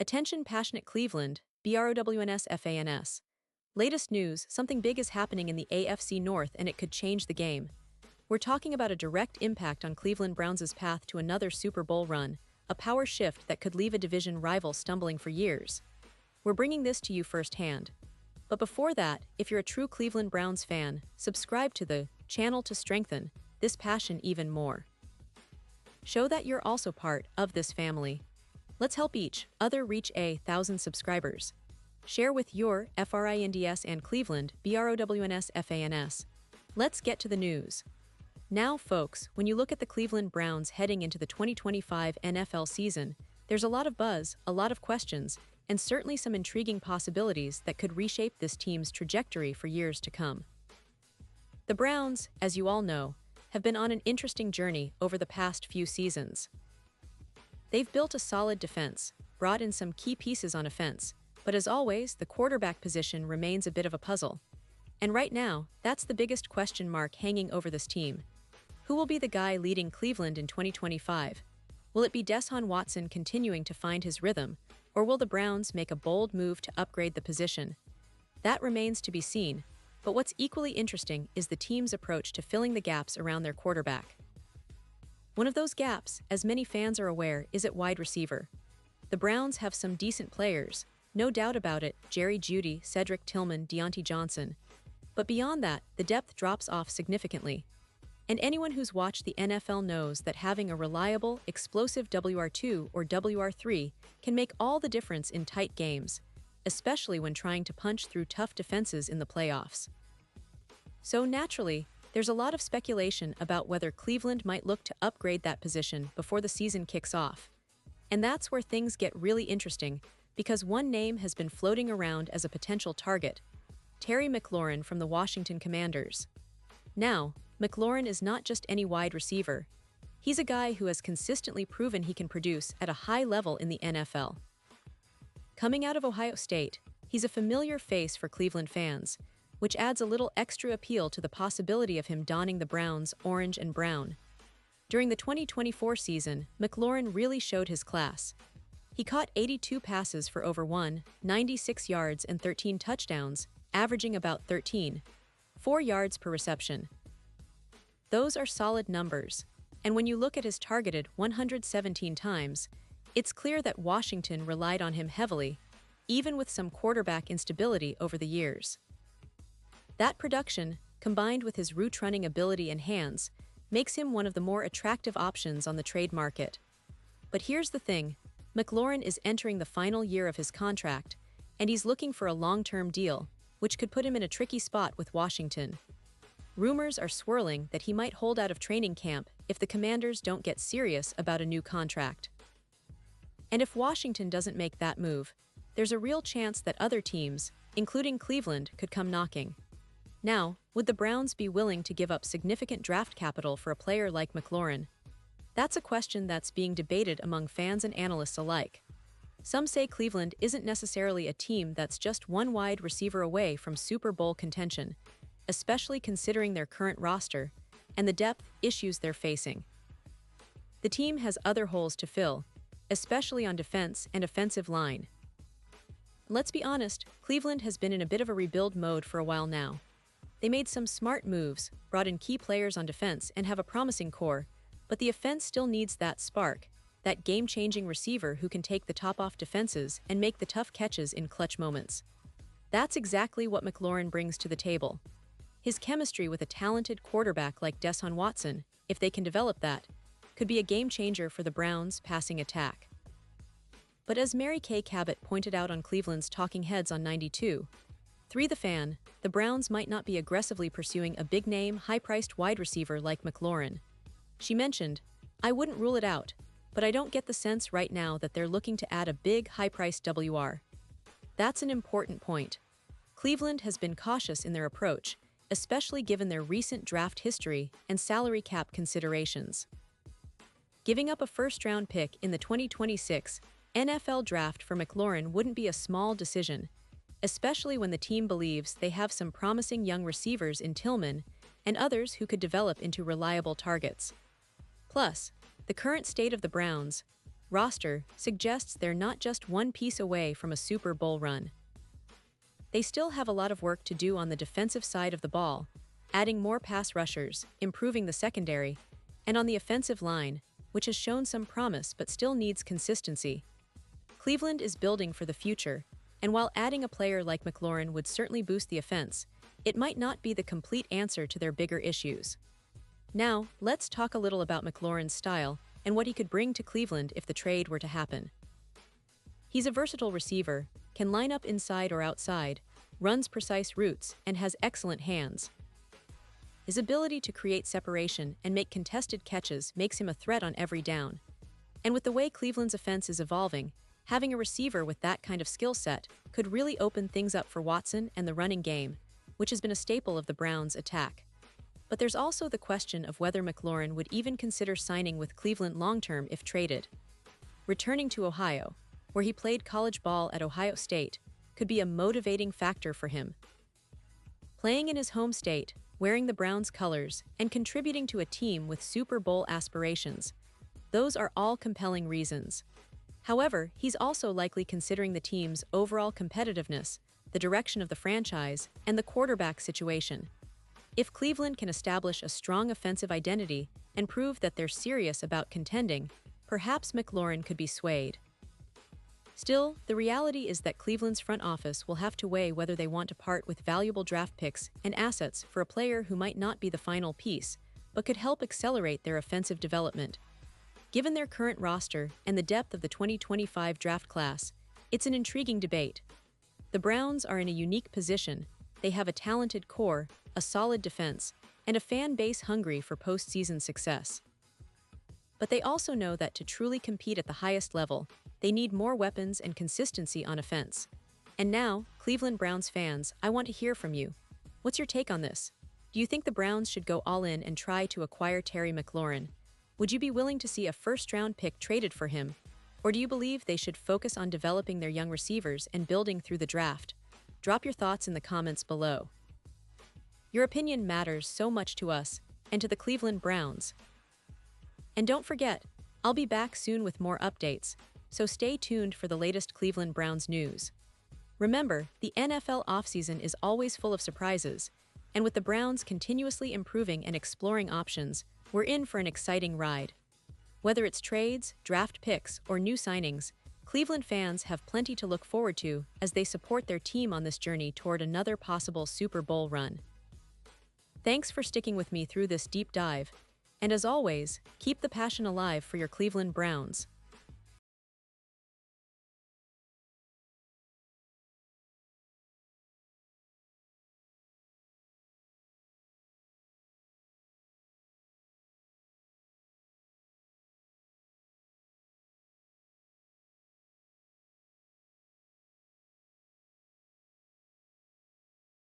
Attention passionate Cleveland, BROWNS FANS. Latest news, something big is happening in the AFC North and it could change the game. We're talking about a direct impact on Cleveland Browns' path to another Super Bowl run, a power shift that could leave a division rival stumbling for years. We're bringing this to you firsthand. But before that, if you're a true Cleveland Browns fan, subscribe to the channel to strengthen this passion even more. Show that you're also part of this family. Let's help each other reach 1,000 subscribers. Share with your FRINDS and Cleveland BROWNS FANS. Let's get to the news. Now, folks, when you look at the Cleveland Browns heading into the 2025 NFL season, there's a lot of buzz, a lot of questions, and certainly some intriguing possibilities that could reshape this team's trajectory for years to come. The Browns, as you all know, have been on an interesting journey over the past few seasons. They've built a solid defense, brought in some key pieces on offense, but as always, the quarterback position remains a bit of a puzzle. And right now, that's the biggest question mark hanging over this team. Who will be the guy leading Cleveland in 2025? Will it be Deshaun Watson continuing to find his rhythm, or will the Browns make a bold move to upgrade the position? That remains to be seen, but what's equally interesting is the team's approach to filling the gaps around their quarterback. One of those gaps, as many fans are aware, is at wide receiver. The Browns have some decent players, no doubt about it, Jerry Jeudy, Cedric Tillman, Deontay Johnson. But beyond that, the depth drops off significantly. And anyone who's watched the NFL knows that having a reliable, explosive WR2 or WR3 can make all the difference in tight games, especially when trying to punch through tough defenses in the playoffs. So naturally, there's a lot of speculation about whether Cleveland might look to upgrade that position before the season kicks off. And that's where things get really interesting, because one name has been floating around as a potential target: Terry Mclaurin from the Washington Commanders. Now, Mclaurin is not just any wide receiver. He's a guy who has consistently proven he can produce at a high level in the NFL. Coming out of Ohio State, he's a familiar face for Cleveland fans, which adds a little extra appeal to the possibility of him donning the Browns' orange and brown. During the 2024 season, Mclaurin really showed his class. He caught 82 passes for over 196 yards and 13 touchdowns, averaging about 13.4 yards per reception. Those are solid numbers, and when you look at his targeted 117 times, it's clear that Washington relied on him heavily, even with some quarterback instability over the years. That production, combined with his route-running ability and hands, makes him one of the more attractive options on the trade market. But here's the thing, Mclaurin is entering the final year of his contract, and he's looking for a long-term deal, which could put him in a tricky spot with Washington. Rumors are swirling that he might hold out of training camp if the Commanders don't get serious about a new contract. And if Washington doesn't make that move, there's a real chance that other teams, including Cleveland, could come knocking. Now, would the Browns be willing to give up significant draft capital for a player like Mclaurin? That's a question that's being debated among fans and analysts alike. Some say Cleveland isn't necessarily a team that's just one wide receiver away from Super Bowl contention, especially considering their current roster and the depth issues they're facing. The team has other holes to fill, especially on defense and offensive line. Let's be honest, Cleveland has been in a bit of a rebuild mode for a while now. They made some smart moves, brought in key players on defense, and have a promising core, but the offense still needs that spark, that game-changing receiver who can take the top off defenses and make the tough catches in clutch moments. That's exactly what Mclaurin brings to the table. His chemistry with a talented quarterback like Deshaun Watson, if they can develop that, could be a game-changer for the Browns' passing attack. But as Mary Kay Cabot pointed out on Cleveland's Talking Heads on 92.3 The Fan, the Browns might not be aggressively pursuing a big-name, high-priced wide receiver like Mclaurin. She mentioned, "I wouldn't rule it out, but I don't get the sense right now that they're looking to add a big, high-priced WR." That's an important point. Cleveland has been cautious in their approach, especially given their recent draft history and salary cap considerations. Giving up a first-round pick in the 2026 NFL Draft for Mclaurin wouldn't be a small decision, especially when the team believes they have some promising young receivers in Tillman and others who could develop into reliable targets. Plus, the current state of the Browns, roster suggests they're not just one piece away from a Super Bowl run. They still have a lot of work to do on the defensive side of the ball, adding more pass rushers, improving the secondary, and on the offensive line, which has shown some promise but still needs consistency. Cleveland is building for the future, and while adding a player like Mclaurin would certainly boost the offense, it might not be the complete answer to their bigger issues. Now, let's talk a little about Mclaurin's style and what he could bring to Cleveland if the trade were to happen. He's a versatile receiver, can line up inside or outside, runs precise routes, and has excellent hands. His ability to create separation and make contested catches makes him a threat on every down. And with the way Cleveland's offense is evolving, having a receiver with that kind of skill set could really open things up for Watson and the running game, which has been a staple of the Browns' attack. But there's also the question of whether Mclaurin would even consider signing with Cleveland long-term if traded. Returning to Ohio, where he played college ball at Ohio State, could be a motivating factor for him. Playing in his home state, wearing the Browns' colors, and contributing to a team with Super Bowl aspirations, those are all compelling reasons. However, he's also likely considering the team's overall competitiveness, the direction of the franchise, and the quarterback situation. If Cleveland can establish a strong offensive identity and prove that they're serious about contending, perhaps Mclaurin could be swayed. Still, the reality is that Cleveland's front office will have to weigh whether they want to part with valuable draft picks and assets for a player who might not be the final piece, but could help accelerate their offensive development. Given their current roster and the depth of the 2025 draft class, it's an intriguing debate. The Browns are in a unique position. They have a talented core, a solid defense, and a fan base hungry for postseason success. But they also know that to truly compete at the highest level, they need more weapons and consistency on offense. And now, Cleveland Browns fans, I want to hear from you. What's your take on this? Do you think the Browns should go all in and try to acquire Terry McLaurin? Would you be willing to see a first-round pick traded for him? Or do you believe they should focus on developing their young receivers and building through the draft? Drop your thoughts in the comments below. Your opinion matters so much to us and to the Cleveland Browns. And don't forget, I'll be back soon with more updates, so stay tuned for the latest Cleveland Browns news. Remember, the NFL offseason is always full of surprises, and with the Browns continuously improving and exploring options, we're in for an exciting ride. Whether it's trades, draft picks, or new signings, Cleveland fans have plenty to look forward to as they support their team on this journey toward another possible Super Bowl run. Thanks for sticking with me through this deep dive, and as always, keep the passion alive for your Cleveland Browns.